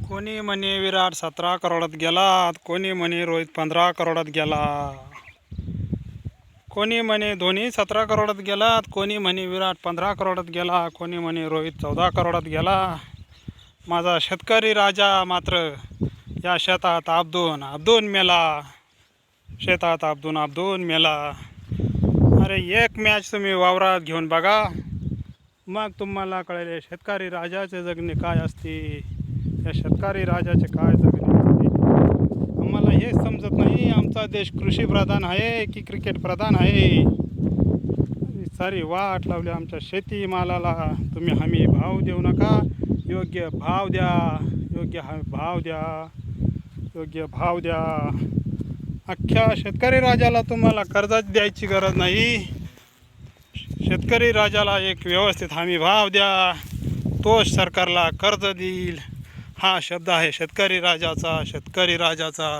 कोणी म्हणे विराट 17 करोडात गेला, कोणी म्हणे रोहित 15 करोडात गेला, कोणी म्हणे धोनी 17 करोडात गेला, कोणी म्हणे विराट 15 करोडात गेला, कोणी म्हणे रोहित 14 करोडात गेला. माझा शेतकरी राजा मात्र या शेतात आपदून मेला, शेतात आपदून मेला. अरे एक मॅच तुम्ही वावरात घेऊन बघा, मग तुम्हाला कळेल शेतकरी राजाचे जगणे काय असते, या शेतकरी राजाचे काय जगणे असते. आम्हाला हेच समजत नाही, आमचा देश कृषी प्रधान आहे की क्रिकेट प्रधान आहे. सारी वाट लावली आमच्या शेतीमालाला. तुम्ही हमी भाव देऊ नका, योग्य भाव द्या, योग्य भाव द्या, योग्य भाव द्या. अख्ख्या शेतकरी राजाला तुम्हाला कर्ज द्यायची गरज नाही. शेतकरी राजाला एक व्यवस्थित हमी भाव द्या, तोच सरकारला कर्ज देईल. हा शब्द आहे शेतकरी राजाचा, शेतकरी राजाचा.